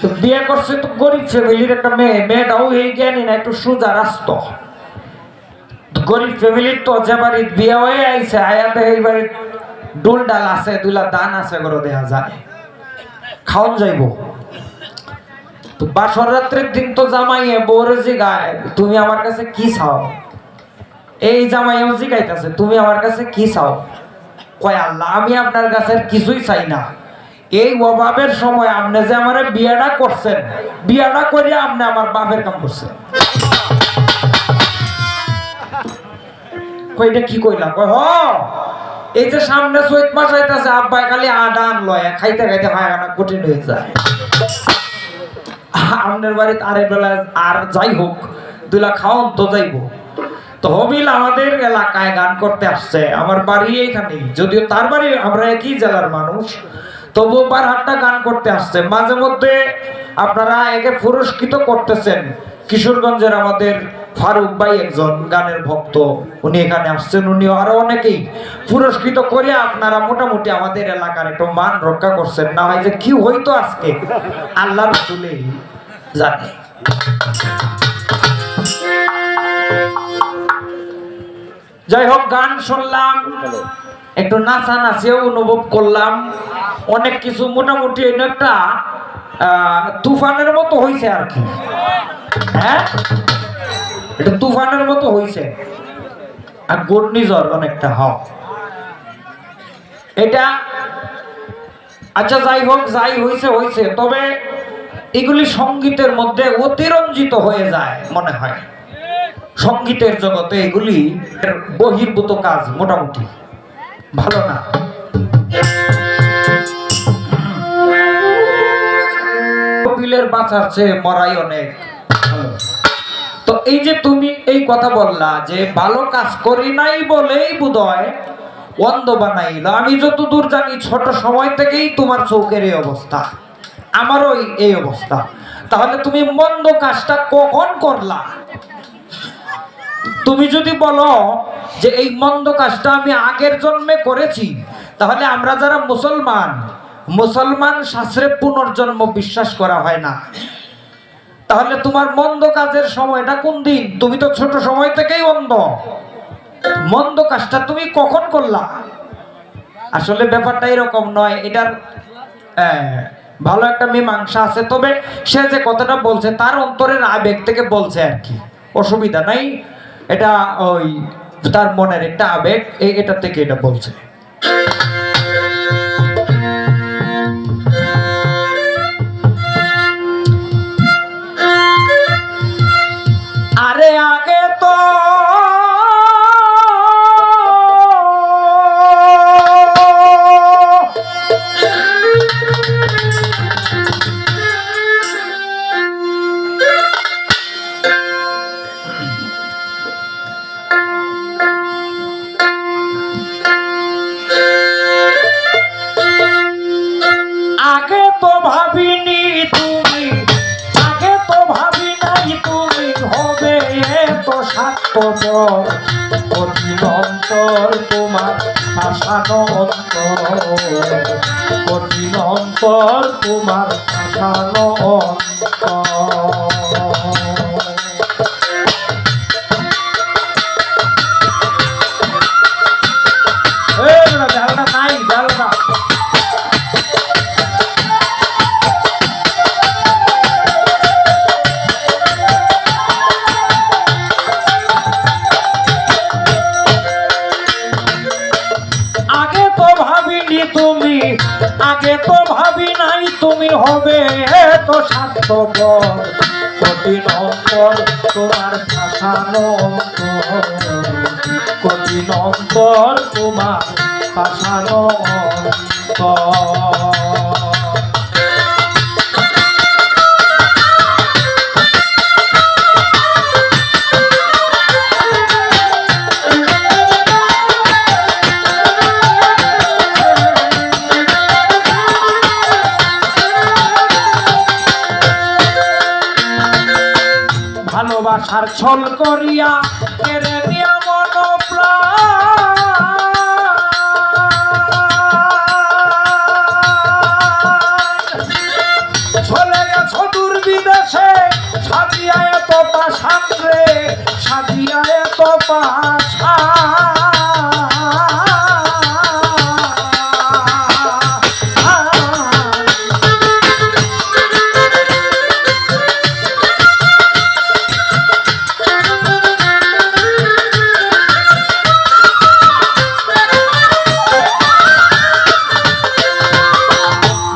তো বিয়ে করছে তো গরিব ফ্যামিলির একটা মেয়ে, মেয়েটাও এই জ্ঞানী না, একটু সোজা রাস্ত। গরিব ফ্যামিলির তো যে বাড়ির বিয়ে হয়ে আইছে, আয়াতে এই বাড়ির ডুল ডাল আছে, দুলা দান আছে, করে দেয়া যায়, খাওন যাইব। তো বাসর রাত্রের দিন তো জামাইয়ে বউরে জিগায়, তুমি আমার কাছে কি চাও? এই জামাইও জিগাইতেছে, তুমি আমার কাছে কি চাও? কয়, আল্লাহ আমি আপনার কাছে কিছুই চাই না, এই অভাবের সময় আপনি যে আমার বিয়েটা করছেন, বিয়েটা করে আপনি আমার বাপের কাম করছেন। কইটা কি কইলা? কয়, হ এই যে সামনে চৈত মাস আইতাছে, আব্বাই খালি আডা লয়, খাইতে খাইতে হায়ানা কঠিন হয়ে যায়। আপনার বাড়িতে আরেক বেলা আর যাই হোক দুলা খাওন তো যাইব। তো হবিল আমাদের এলাকায় গান করতে আসছে, আমার বাড়ি এইখানে, যদিও তার বাড়ি আমরা একই জেলার মানুষ, তবু বারহাট্টা গান করতে আসছে। মাঝে মধ্যে আপনারা একে পুরস্কৃত করতেছেন। কিশোরগঞ্জের আমাদের ফারুক ভাই একজন গানের ভক্ত, উনি এখানে আসছেন, উনি আরো অনেকেই পুরস্কৃত করে আপনারা মোটামুটি আমাদের এলাকার একটু মান রক্ষা করছেন। না হয় যে কি হইতো আজকে আল্লাহ রাসূলই জানে। যাই হোক, গান শুনলাম, একটু নাচানাচিও অনুভব করলাম, অনেক কিছু মোটামুটি একটা তুফানের মতো হয়েছে আর কি। হ্যাঁ, এটা তুফানের মতো হয়েছে, আর ঘূর্ণিঝড় অনেকটা এটা। আচ্ছা যাই হোক, যাই হয়েছে হয়েছে, তবে এগুলি সঙ্গীতের মধ্যে অতিরঞ্জিত হয়ে যায় মনে হয়। সঙ্গীতের জগতে এগুলি বহির্ভূত কাজ, মোটামুটি ভালো না। কপিলের বাঁচার চেয়ে মরাই অনেক ভালো। তো এই যে তুমি এই কথা বললা যে ভালো কাজ করি নাই বলেই বোধহয় অন্ধ বানাইল। আমি যতদূর জানি ছোট সময় থেকেই তোমার চোখের এই অবস্থা, আমারও এই অবস্থা। তাহলে তুমি মন্দ কাজটা কখন করলা? তুমি যদি বলো যে এই মন্দ কাজটা আমি আগের জন্মে করেছি, তাহলে আমরা যারা মুসলমান শাস্ত্রে পুনর্জন্ম বিশ্বাস করা হয় না। তাহলে তোমার মন্দ কাজের সময়টা কোন দিন? তুমি তো ছোট সময় থেকেই অন্ধ। মন্দ কাজটা তুমি কখন করলা? আসলে ব্যাপারটা এরকম নয়, এটার ভালো একটা মীমাংসা আছে। তবে সে যে কথাটা বলছে তার অন্তরের আবেগ থেকে বলছে আর কি, অসুবিধা নাই। এটা ওই তার মনের একটা আবেগ, এটা থেকে এটা বলছে। আরে আগে তো ভাবিনি তুমি, আগে তো ভাবি নাই তুমি হবে এত স্বার্থপর। কঠিন অন্তর তোমার ভাষানো অন্তর, কঠিন অন্তর তোমার ভাষানো অন্তর। নাই জালনা তুমি, আগে তো ভাবি নাই তুমি হবে এত স্বার্থপর। কঠিন অন্তর তোমার ভাষানো অন্তর, কঠিন অন্তর তোমার ভাষানো অন্তর। ভালোবাসার ছল করিয়া কেড়ে নিয়া মন প্রাণ, চলে গেল গেছো দূর বিদেশে সাজিয়া এত পাশান রে, সাজিয়া এত পাশান।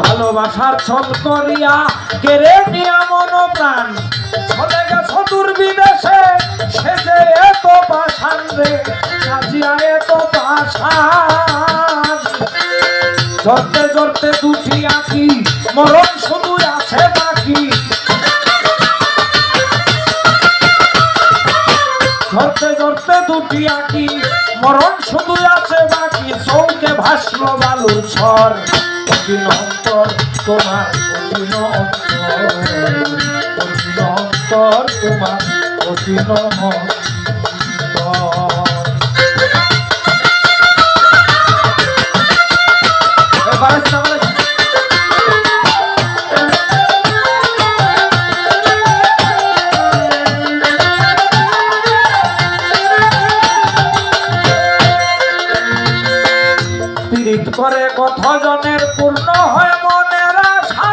ভালোবাসার ছল করিয়া কেড়ে নিয়া মন প্রাণ, চলে গেছো দূর বিদেশে সেজে এত পাশান রে, সাজিয়া এত পাশান। জড়তে জড়তে দুটি আঁকি মরণ শুধু আছে বাকি, ধরতে ধরতে দুটি আঁকি মরণ শুধু আছে বাকি। চৌকে ভাসল বালুর ছর, কঠিন অন্তর তোমার কঠিন অন্তর, কঠিন অন্তর তোমার কঠিন অন্তর। পীড়িত করে কতজনের পূর্ণ হয় মনের আশা,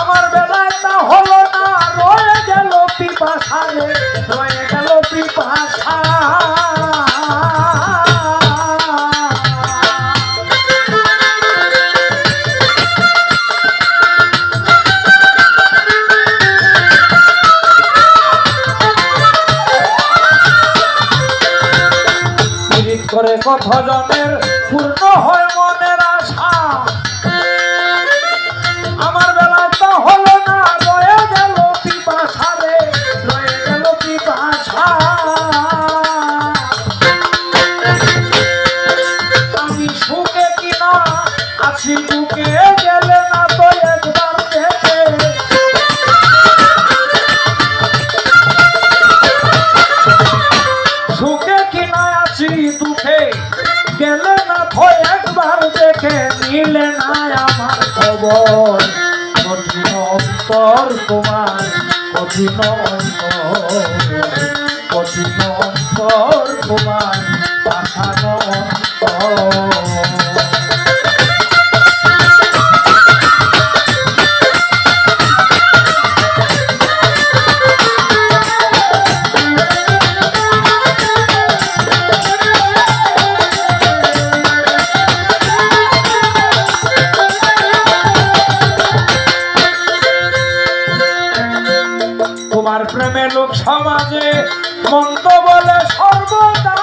আমার বেলায় তা হলো না, রয়ে গেল পিপাসা রে, রয়ে গেল পিপাসা। করে কতজনের পূর্ণ হয় মনের আশা, আমার বেলা তো হলো না, রয়ে গেল পিপাসা রে, রয়ে গেল পিপাসা। আমি সুখে কিনা আছি বুকে গেলে না তো একবার দেখে, সুখে কিনা আছি দুঃখে গেলে না ভয় একবার দেখে নিলে না আমার খবর। কঠিন অন্তর তোমার কঠিন অন্তর, কঠিন অন্তর তোমার পাষাণ অন্তর। তোমার প্রেমে লোক সমাজে মন্দ বলে সর্বদা,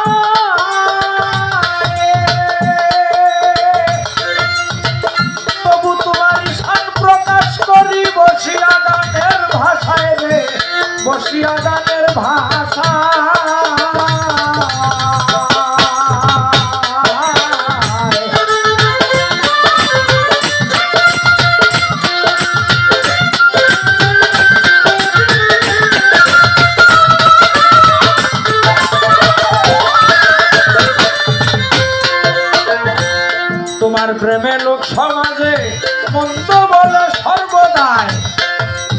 তবু তোমার ঈশান প্রকাশ করি বসিয়া গানের ভাষায় রে, বসিয়া গানের ভাষা। তোমার প্রেমে লোক সমাজে মন্দ বলে সর্বদাই,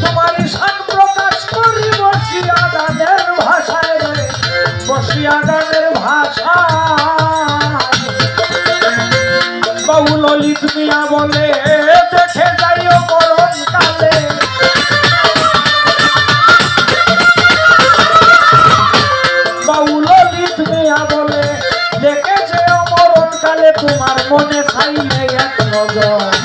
তোমার ঈশান প্রকাশ করি বসিয়া গানের ভাষায় রে, বসিয়া গানের ভাষা। বাবু ললিত মিয়া বলে দেখে যাইও মরণ কালে, বাবু ললিত মিয়া বলে দেখে যেও মরণ কালে, তোমার মনে চাইলে এক নজর।